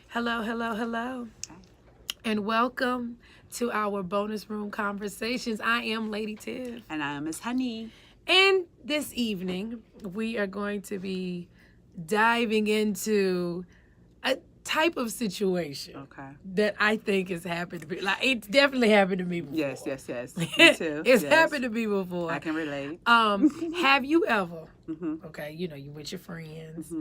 Hello, hello, hello. And welcome to our bonus room conversations. I am Lady Tiff. And I am Miss Honey. And this evening, we are going to be diving into a type of situation that I think has happened to me. Like, it's definitely happened to me before. Yes. Me too. It's happened to me before. I can relate. Have you ever, okay, you with your friends,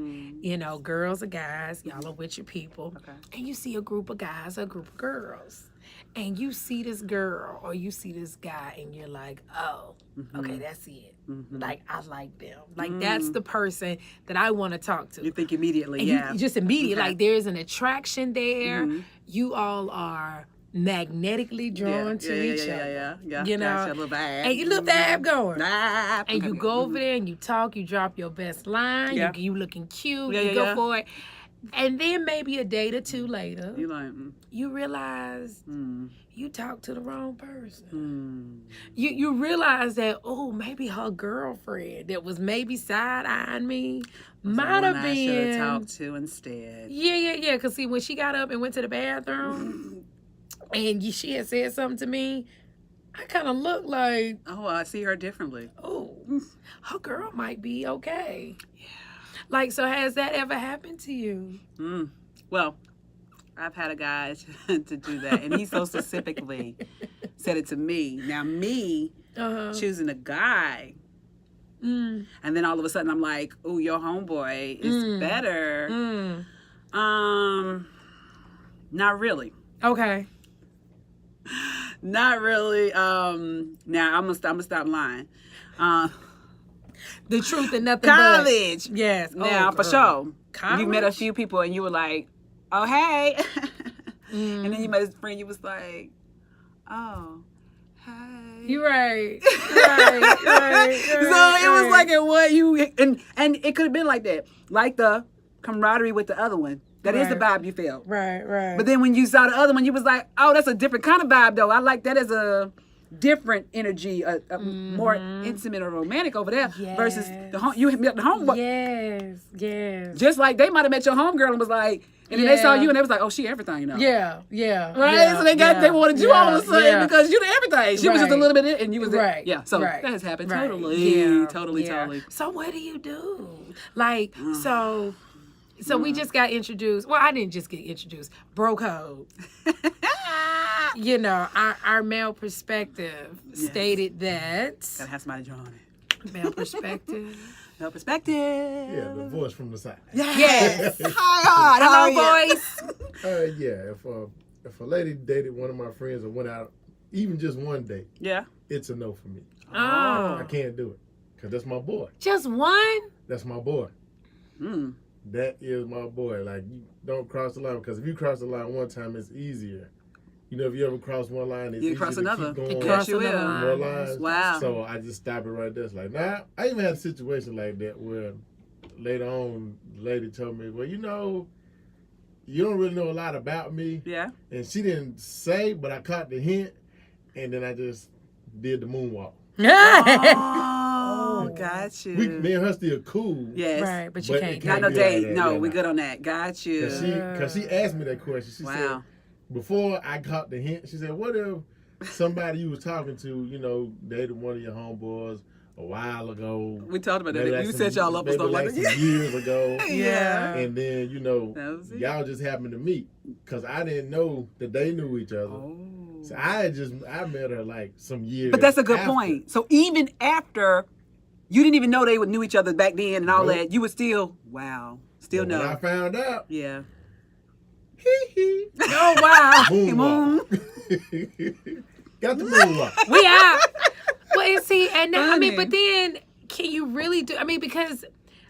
girls or guys, y'all are with your people, and you see a group of guys or a group of girls, and you see this girl or you see this guy, and you're like, oh, okay, that's it. Like, I like them. Like, that's the person that I want to talk to. You think immediately, and yeah. You just immediately, like, there's an attraction there. You all are magnetically drawn to each other. Yeah. You know, gotcha, a little vibe. and you little vibe going. Vibe. And you go over there and you talk, you drop your best line, you looking cute, you go for it. And then maybe a day or two later, You like, you realize you talked to the wrong person. You realize that, oh, maybe her girlfriend that was maybe side-eyeing me might have been. I should have talked to instead. Yeah. Because see, when she got up and went to the bathroom and she had said something to me, I kind of looked like, oh, I see her differently. Oh, her girl might be okay. Yeah. Like, so has that ever happened to you? Well, I've had a guy to do that, and he so specifically said it to me. Now, me choosing a guy, and then all of a sudden I'm like, oh, your homeboy is better. Not really. Okay. Not really. Now I'm gonna stop lying. The truth and nothing college. But. Yes. Now, for sure. College? You met a few people and you were like, oh, hey. And then you met his friend, you was like, oh, hey. You're right. So it was like and it could have been like that. Like the camaraderie with the other one. That is the vibe you felt. Right. But then when you saw the other one, you was like, oh, that's a different kind of vibe, though. I like that as a different energy, a more intimate or romantic over there versus you met the homeboy. Yes. Just like they might have met your homegirl and was like, and then they saw you and they was like, oh, she everything, you know. Yeah. Right? So they wanted you all of a sudden because you did everything. She was just a little bit and you was right. Yeah. So that has happened totally. So what do you do? Like, so we just got introduced. Well, I didn't just get introduced. Bro code. Our male perspective stated that. Gotta have somebody drawn it. Male perspective. Male perspective. Yeah, the voice from the side. Yes. Hi, hello, voice. If a lady dated one of my friends or went out, even just one date, it's a no for me. Oh. I can't do it because that's my boy. Just one? That's my boy. That is my boy. Like, you don't cross the line because if you cross the line one time, it's easier. If you ever cross one line, it's easier cross to another. keep going. Yes, you will. More lines. Wow. So I just stop it right there. It's like, I even had a situation like that where later on, the lady told me, well, you don't really know a lot about me. Yeah. And she didn't say, but I caught the hint, and then I just did the moonwalk. Oh, got you. Me and her still cool. Yes. Right, but you can't. Not no date. No, we good on that. Got you. Because she asked me that question. She said, before I caught the hint, she said, what if somebody you was talking to, dated one of your homeboys a while ago? We talked about that. Like you set y'all up or something like that. Some years ago. Yeah. And then, y'all just happened to meet. Because I didn't know that they knew each other. Oh. So I met her like some years. But that's a good point. So even after you didn't even know they knew each other back then and all that, you would still know. When I found out. Yeah. Oh, wow. Moonwalk. Got the moonwalk. We out. Well, see, and now, but then can you really do, because,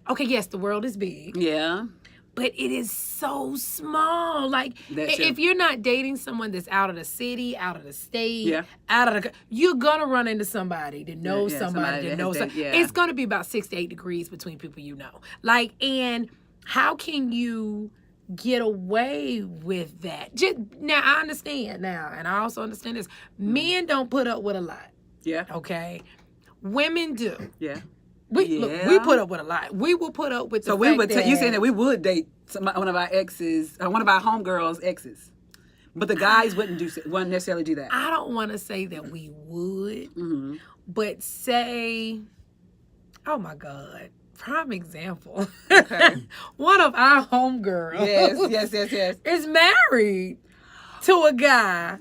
okay, yes, the world is big. Yeah. But it is so small. Like, if you're not dating someone that's out of the city, out of the state, you're going to run into somebody that knows somebody that knows somebody. It's going to be about 6 to 8 degrees between people you know. Like, and how can you get away with that? Now, I understand now, and I also understand this. Men don't put up with a lot. Yeah. Okay? Women do. Yeah. Look, we put up with a lot. We will put up with the fact that you saying that we would date one of our exes, one of our homegirls' exes. But the guys wouldn't necessarily do that. I don't want to say that we would, but say, oh my God, prime example. Okay. One of our homegirls. Yes. Is married to a guy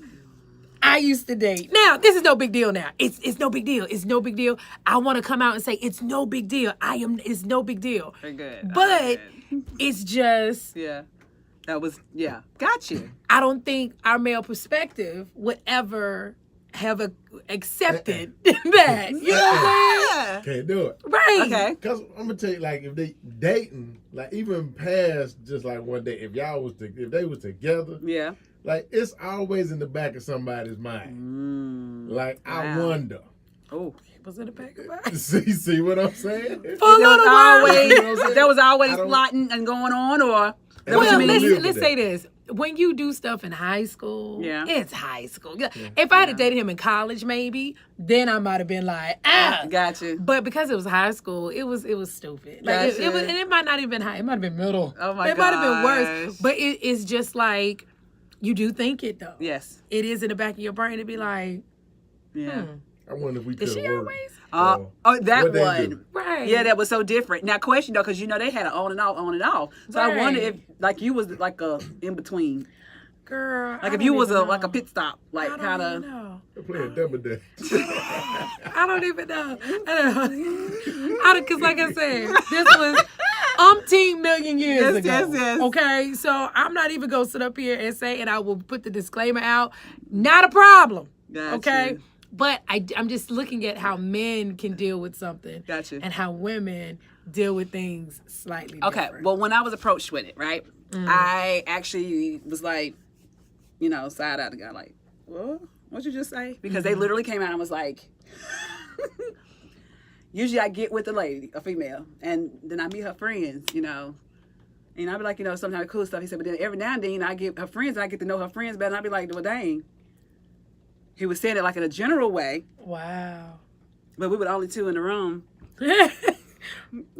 I used to date. Now, this is no big deal now. It's no big deal. It's no big deal. I want to come out and say it's no big deal. It's no big deal. Very good. But it's just... Yeah. That was, yeah. Got you. I don't think our male perspective would ever have accepted that. You know what I'm saying? Can't do it. Right. Okay. Because I'm going to tell you, like, if they dating, like, even past just like one day, if they was together, yeah, like, it's always in the back of somebody's mind. Like, wow. I wonder. Oh. Was in the back of my mind. See what I'm saying? For a little while. There was always plotting and going on, or... Well, let's say this. When you do stuff in high school, it's high school. Yeah. If I had dated him in college, maybe, then I might have been like, Gotcha. But because it was high school, it was stupid. Like it was, and it might not even been high. It might have been middle. Oh my god. It might have been worse. But it's just like, you do think it though. Yes. It is in the back of your brain to be like, I wonder if we could. Did she always? That one. Right. Yeah, that was so different. Now, question though, because they had an on and off. So I wonder if, like, you was like a in between. Girl. Like if you was like a pit stop, like kind of. They're playing double dutch. I don't even know. Because like I said, this was umpteen million years ago. Yes. Okay, so I'm not even gonna sit up here and say, and I will put the disclaimer out. Not a problem. Gotcha. Okay. But I'm just looking at how men can deal with something. Gotcha. And how women deal with things slightly different. Okay, well, when I was approached with it, right, I actually was like, side out the guy, like, what? What'd you just say? Because they literally came out and was like, usually I get with a lady, a female, and then I meet her friends, and I'd be like, sometimes cool stuff. He said, but then every now and then I get her friends, and I get to know her friends better, and I'd be like, well, dang. He was saying it like in a general way. Wow. But we were the only two in the room. And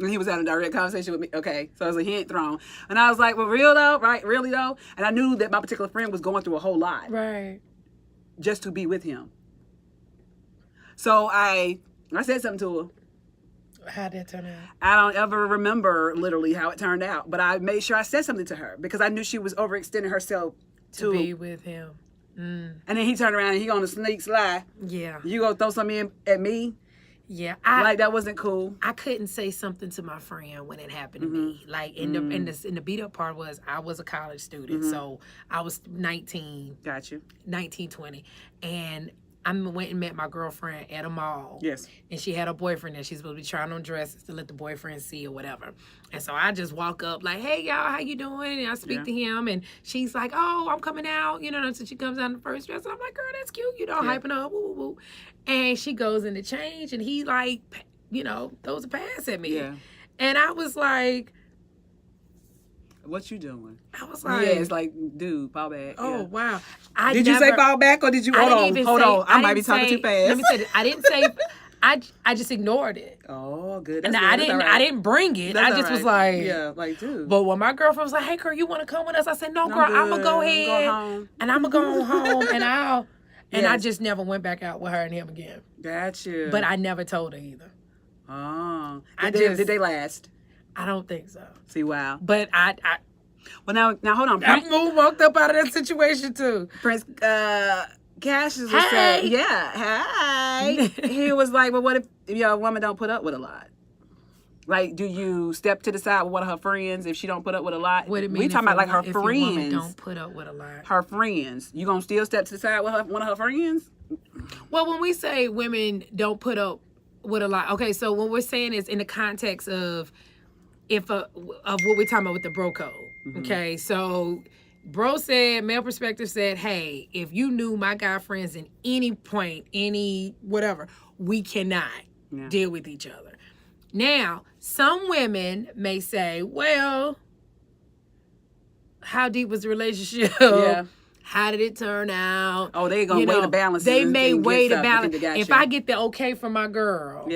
he was having a direct conversation with me. Okay, so it was a hint thrown. And I was like, well, real though? Right? Really though? And I knew that my particular friend was going through a whole lot. Right. Just to be with him. So I said something to her. How'd that turn out? I don't ever remember literally how it turned out. But I made sure I said something to her because I knew she was overextending herself to be with him. And then he turned around and he gonna sneak slide. Yeah. You gonna throw something in at me? Yeah. Like that wasn't cool. I couldn't say something to my friend when it happened to me. Like in the beat up part was I was a college student. So I was 19. Got you. 19, 20. And I went and met my girlfriend at a mall. Yes. And she had a boyfriend that she's supposed to be trying on dresses to let the boyfriend see or whatever. And so I just walk up like, hey, y'all, how you doing? And I speak to him. And she's like, oh, I'm coming out. So she comes out in the first dress. And I'm like, girl, that's cute. Hyping her up. Woo, woo, woo. And she goes in to change. And he like, throws a pass at me. Yeah. And I was like, what you doing? I was like, yeah, it's like, dude, fall back. Oh, wow. Did you say fall back or did you, hold on. I might be talking too fast. Let me say this. I didn't say, I just ignored it. Oh, good. And I didn't bring it. I just was like, yeah, like, dude. But when my girlfriend was like, hey, girl, you want to come with us? I said, no, girl, I'm going to go ahead. And I'm going to go home and I just never went back out with her and him again. Gotcha. But I never told her either. Oh. Did they last? I don't think so. See, wow. But well, now hold on. I walked up out of that situation too. Prince Cassius was saying, hi. He was like, well, what if your woman don't put up with a lot? Like, do you step to the side with one of her friends if she don't put up with a lot? What do you mean? We talking about like her friends. If your woman don't put up with a lot. Her friends. You gonna still step to the side with one of her friends? Well, when we say women don't put up with a lot, okay, so what we're saying is in the context of of what we're talking about with the bro code. Okay, so bro said, male perspective said, hey, if you knew my guy friends in any point, any whatever, we cannot deal with each other. Now, some women may say, well, how deep was the relationship? Yeah. How did it turn out? Oh, they gonna weigh the balance. They may weigh the balance. If I get the okay from my girl,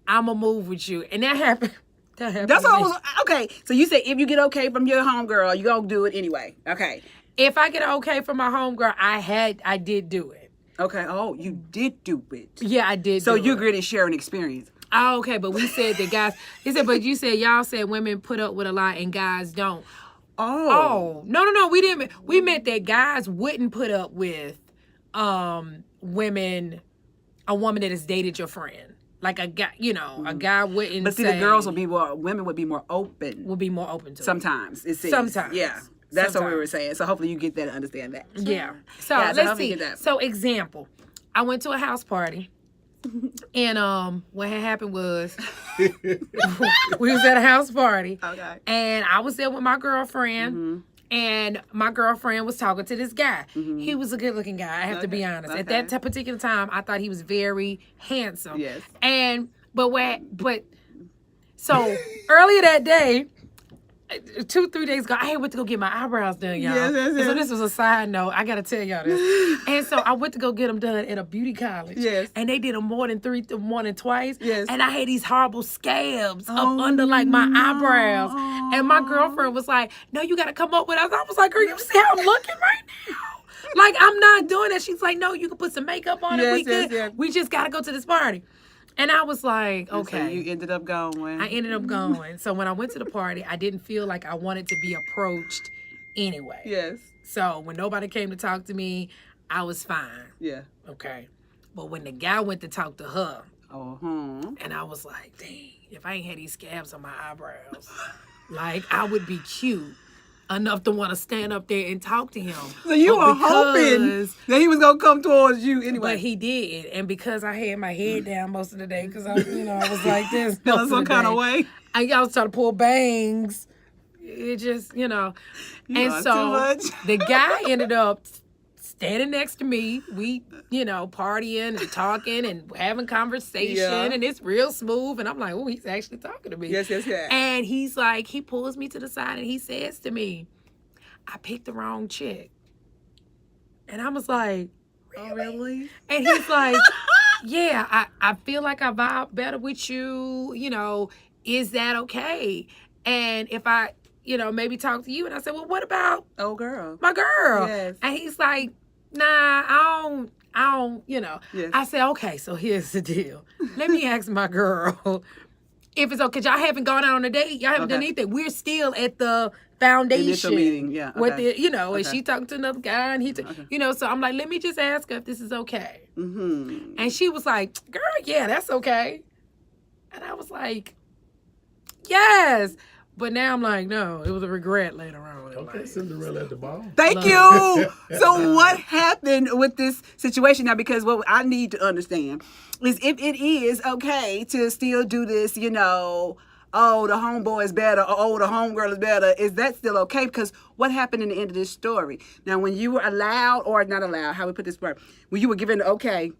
I'm gonna move with you. And that happened. That's what I was. Okay, so you say if you get okay from your homegirl, you gonna do it anyway. Okay. If I get okay from my homegirl, I did do it. Okay. Oh, you did do it. Yeah, I did. So you agree to share an experience. Oh, okay, but we said that guys. He said, but you said y'all said women put up with a lot and guys don't. Oh, no. We didn't. We meant that guys wouldn't put up with women, a woman that has dated your friend. Like a guy, a guy wouldn't. But see, the girls would be more. Women would be more open. Would be more open to sometimes. It seems. Sometimes, yeah. That's what we were saying. So hopefully you get that and understand that. Yeah. So let's see. So example, I went to a house party. And what had happened was we was at a house party. Okay. And I was there with my girlfriend. And my girlfriend was talking to this guy. He was a good looking guy, I have to be honest. At that particular time, I thought he was very handsome. Yes. So earlier that day, 2-3 days ago, I went to go get my eyebrows done, y'all. Yes. So this was a side note. I got to tell y'all this. And so I went to go get them done at a beauty college. Yes. And they did them more than twice. Yes. And I had these horrible scabs up under like my eyebrows. And my girlfriend was like, no, you got to come up with us. I was like, girl, you see how I'm looking right now? Like, I'm not doing that. She's like, no, you can put some makeup on it. We just got to go to this party. And I was like, okay. So you ended up going. I ended up going. So when I went to the party, I didn't feel like I wanted to be approached anyway. Yes. So when nobody came to talk to me, I was fine. Yeah. Okay. But when the guy went to talk to her, and I was like, dang, if I ain't had these scabs on my eyebrows, like I would be cute enough to want to stand up there and talk to him. So you were hoping that he was going to come towards you anyway. But he did. And because I had my head down most of the day, because I was like this. Feeling some kind of way. I was trying to pull bangs. It just, You and so the guy ended up standing next to me. We, partying and talking and having conversation. And it's real smooth. And I'm like, oh, he's actually talking to me. Yes. And he's like, he pulls me to the side and he says to me, I picked the wrong chick. And I was like, really? And he's like, yeah, I feel like I vibe better with you. Is that okay? And if I, maybe talk to you. And I said, well, what about my girl? Yes. And he's like, nah, I don't, Yes. I said, okay, so here's the deal. Let me ask my girl if it's okay. Because y'all haven't gone out on a date. Y'all haven't done anything. We're still at the foundation. Initial meeting, yeah. Okay. And she talking to another guy, and he, so I'm like, let me just ask her if this is okay. Mm-hmm. And she was like, girl, yeah, that's okay. And I was like, yes. But now I'm like, no, it was a regret later on. Okay, Cinderella at the ball. Thank you. So what happened with this situation now? Because what I need to understand is if it is okay to still do this, the homeboy is better, or the homegirl is better, is that still okay? Because what happened in the end of this story? Now, when you were allowed, or not allowed, how we put this word, when you were given the okay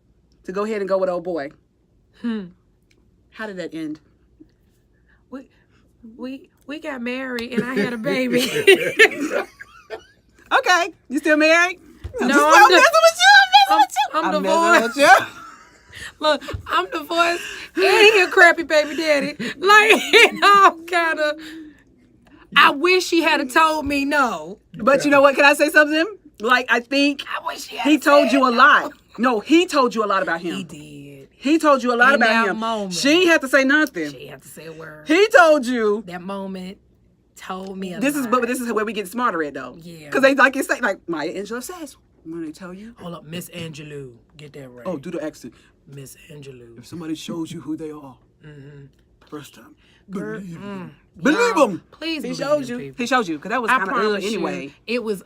to go ahead and go with old boy, how did that end? We got married and I had a baby. Okay, you still married? No, I'm messing with you. I'm divorced. Look, I'm divorced and he a crappy baby daddy. Like, kind of. I wish he had told me no. But you know what? Can I say something? Like, I think he told you a lot. No, he told you a lot about him. He did. He told you a lot about him. Moment, she ain't have to say nothing. She ain't have to say a word. He told you. That moment told me a lot. But this is where we get smarter at, though. Yeah. Because they like it say, like Maya Angelou says, when they tell you. Hold up, Miss Angelou. Get that right. Oh, do the accent. Miss Angelou. If somebody shows you who they are, first time, believe them. Believe them. Please He showed you. People. He showed you, because that was kind of anyway. It was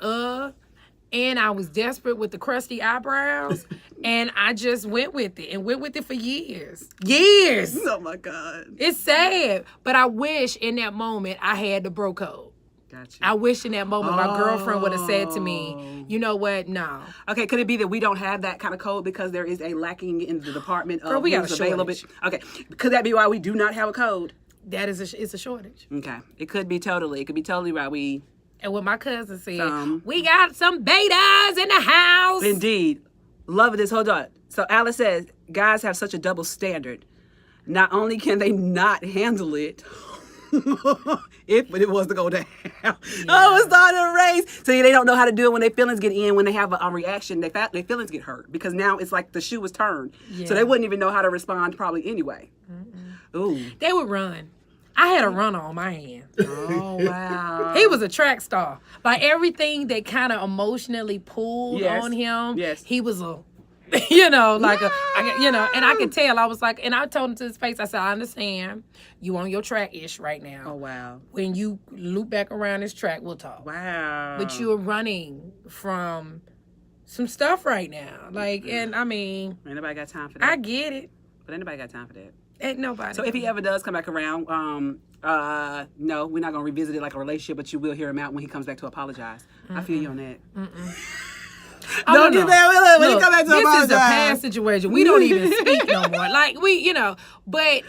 and I was desperate with the crusty eyebrows, and I just went with it for years. Years. Oh my God. It's sad, but I wish in that moment I had the bro code. Gotcha. I wish in that moment my girlfriend would have said to me, you know what, no. Okay, could it be that we don't have that kind of code because there is a lacking in the department of we got a shortage. Okay, could that be why we do not have a code? That is it's a shortage. Okay, it could be totally why we... And what my cousin said, we got some betas in the house. Indeed. Love this. Hold on. So Alice says, guys have such a double standard. Not only can they not handle it, if it was to go down. Yeah. Oh, it's starting to race. So they don't know how to do it when their feelings get in. When they have a reaction, their feelings get hurt because now it's like the shoe was turned. Yeah. So they wouldn't even know how to respond probably anyway. Ooh. They would run. I had a runner on my hand. Oh, wow. He was a track star. Like everything that kind of emotionally pulled on him, he was a, and I could tell. I was like, and I told him to his face, I said, I understand you on your track-ish right now. Oh, wow. When you loop back around this track, we'll talk. Wow. But you're running from some stuff right now. Like, and I mean. Ain't nobody got time for that. I get it. But ain't nobody got time for that. Ain't nobody. So if he ever does come back around, no, we're not going to revisit it like a relationship, but you will hear him out when he comes back to apologize. I feel you on that. Don't get that when he come back to apologize. This is a past situation. We don't even speak no more. Like, but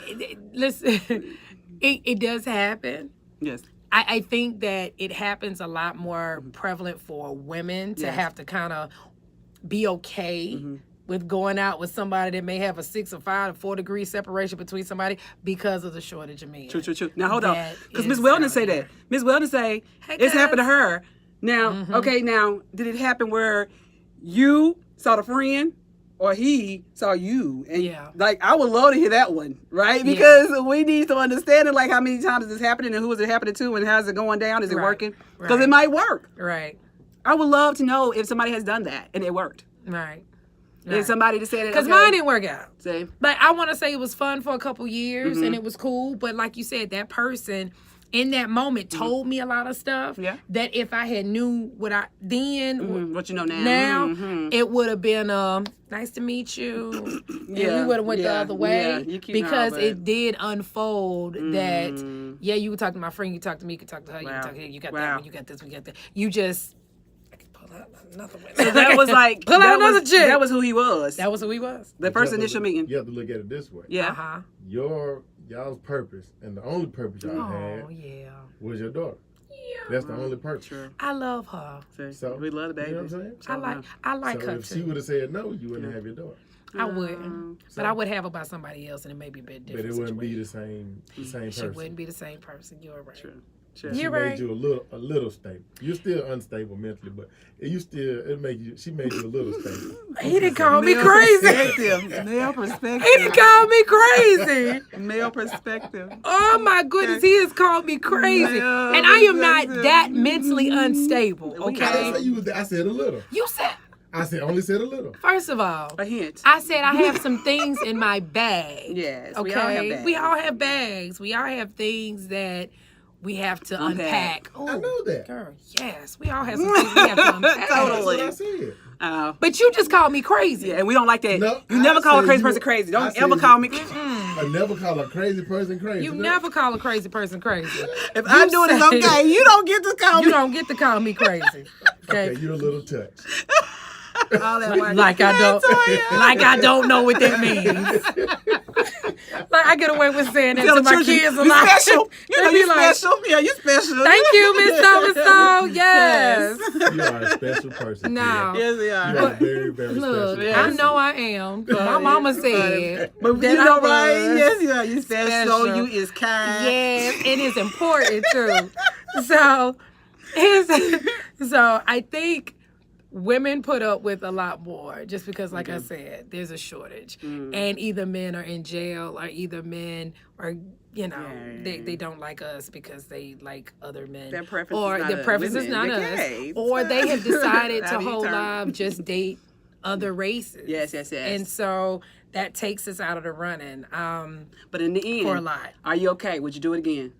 listen, it does happen. Yes. I think that it happens a lot more prevalent for women to have to kind of be okay with going out with somebody that may have a 6 or 5 or 4 degree separation between somebody because of the shortage of men. True. Now, hold on. Because Ms. Weldon say that. Ms. Weldon say, it's happened to her. Now, okay, now, did it happen where you saw the friend or he saw you? And like, I would love to hear that one, right? Because we need to understand it, like how many times is this happening and who is it happening to and how's it going down? Is it working? Because it might work. Right. I would love to know if somebody has done that and it worked. Right. And somebody to say that. Because mine didn't work out. Same. Like, I want to say it was fun for a couple years and it was cool. But like you said, that person in that moment told me a lot of stuff that if I had knew what I then, what you know now, it would have been nice to meet you. And we would have went the other way because it did unfold that you would talk to my friend, you talk to me, you could talk to her, you could talk to her, you got that one, you got this, we got that. You just another one. So that was like pull out another chick. That was who he was. That was who he was. The first initial meeting. You have to look at it this way. Yeah. Y'all's purpose and the only purpose y'all had was your daughter. Yeah. That's the only purpose. True. I love her. So we love the baby. You know what I'm saying? I like her if she would have said no, you wouldn't have your daughter. I wouldn't. But I would have her by somebody else and it may be a bit different. But it wouldn't be the same person. She wouldn't be the same person. You're right. True. You're she right. made you a little stable. You're still unstable mentally, but she made you a little stable. He didn't call me crazy. Male perspective. He didn't call me crazy. Male perspective. Oh my goodness, he has called me crazy. And I am not that mentally unstable. Okay. I didn't say you was. I said a little. You said. I only said a little. First of all, a hint. I said I have some things in my bag. Yes. Okay. We all have bags. We all have things that we have to unpack. I know that. Girl, yes. We all have some things we have to unpack. Totally. That's what I said. But you just called me crazy. Yeah, and we don't like that. No, you never call a crazy person crazy. Don't ever call me. I never call a crazy person crazy. You never call a crazy person crazy. If I do it, it's okay. You don't get to call me. You don't get to call me crazy. Okay, you're a little touch. All that work. Like I don't know what that means. Like I get away with saying that to my kids a lot. Special. You know, you special. Yeah, you special. Thank you, Miss So-and-so. Yes. You are a special person. No. Yes, we are. You are very, very Look, special. I know I am. My mama said but that you know, I was right? Yes, you are. You special. You is kind. Yes, it is important too. So I think women put up with a lot more just because, like I said, there's a shortage. And either men are in jail or either men are, they don't like us because they like other men. Their preference or their preference is not us. Or they have decided to whole life just date other races. Yes. And so that takes us out of the running. But in the end, for a lot. Are you okay? Would you do it again?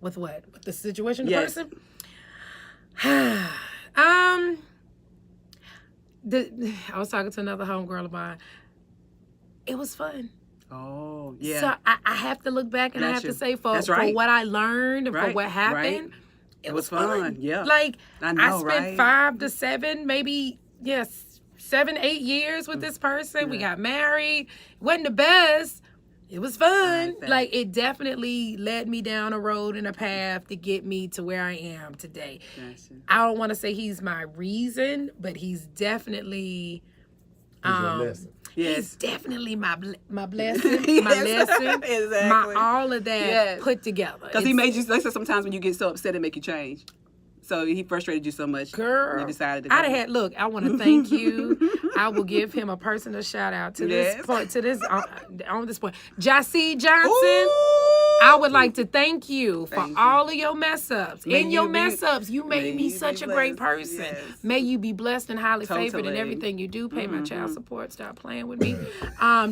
With what? With the situation, the yes. person? I was talking to another homegirl of mine. It was fun. Oh, yeah. So I have to look back and I have to say for what I learned and for what happened, it was fun. Yeah. Like, I spent 5 to 7, maybe, 7, 8 years with this person. Yeah. We got married. It wasn't the best. It was fun. Like, it definitely led me down a road and a path to get me to where I am today. Gotcha. I don't want to say he's my reason, but he's definitely... He's your lesson. He's definitely my blessing, my lesson, exactly. my all of that put together. Because he made you, like sometimes when you get so upset, it make you change. So he frustrated you so much. Girl, you decided to go. I want to thank you. I will give him a personal shout out to this point, on this point. Jassy Johnson. Ooh. I would like to thank you for all of your mess ups. In your mess ups, you made me such a great person. Yes. May you be blessed and highly favored in everything you do. Pay my child support. Stop playing with me.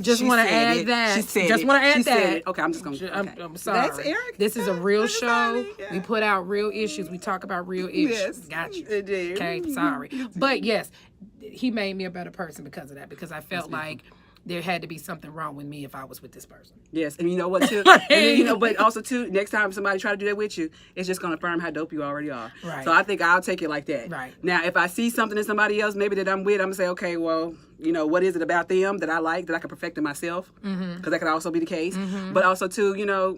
Just want to add that. Just want to add that. Okay, I'm just going to. I'm sorry. That's Eric. This is a real show. We put out real issues. We talk about real issues. Yes. Got you. Indeed. Okay, sorry. But yes, he made me a better person because of that, because I felt like there had to be something wrong with me if I was with this person. Yes, and you know what too? And then, but also too, next time somebody try to do that with you, it's just going to affirm how dope you already are. Right. So I think I'll take it like that. Right. Now, if I see something in somebody else, maybe that I'm with, I'm going to say, okay, well, what is it about them that I like, that I can perfect in myself? Because that could also be the case. But also too,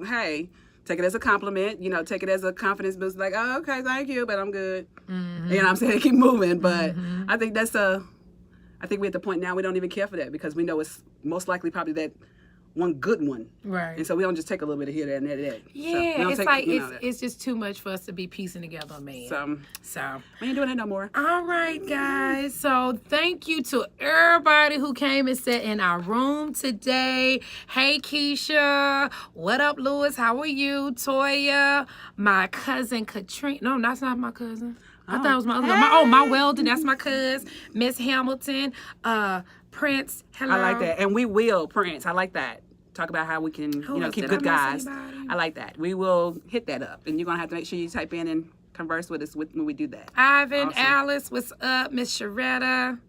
hey, take it as a compliment, take it as a confidence boost, like, oh, okay, thank you, but I'm good. You know what I'm saying? Keep moving. But I think I think we're at the point now we don't even care for that, because we know it's most likely probably that one good one. Right. And so we don't just take a little bit of here, there, and that. Yeah, so it's like, it's just too much for us to be piecing together, man. So we ain't doing that no more. All right, guys. So thank you to everybody who came and sat in our room today. Hey, Keisha. What up, Lewis? How are you? Toya. My cousin, Katrina. No, that's not my cousin. I thought it was my other my Weldon. That's my cousin. Miss Hamilton. Prince. Hello. I like that. And we will, Prince. I like that. Talk about how we can, keep good guys. I like that. We will hit that up. And you're going to have to make sure you type in and converse with us when we do that. Ivan, awesome. Alice, what's up? Miss Sharetta.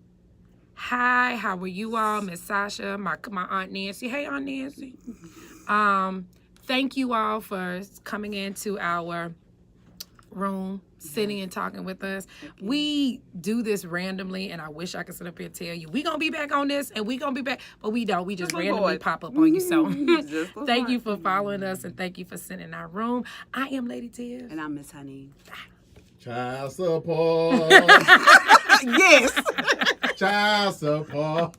Hi, how are you all? Miss Sasha, my Aunt Nancy. Hey, Aunt Nancy. Thank you all for coming into our room, sitting and talking with us. We do this randomly, and I wish I could sit up here and tell you we're gonna be back on this and we're gonna be back, but we don't. We just randomly pop up on you. So thank you for following us, and thank you for sitting in our room. I am Lady Tiff, and I'm Miss Honey. Child support. Yes. Child support.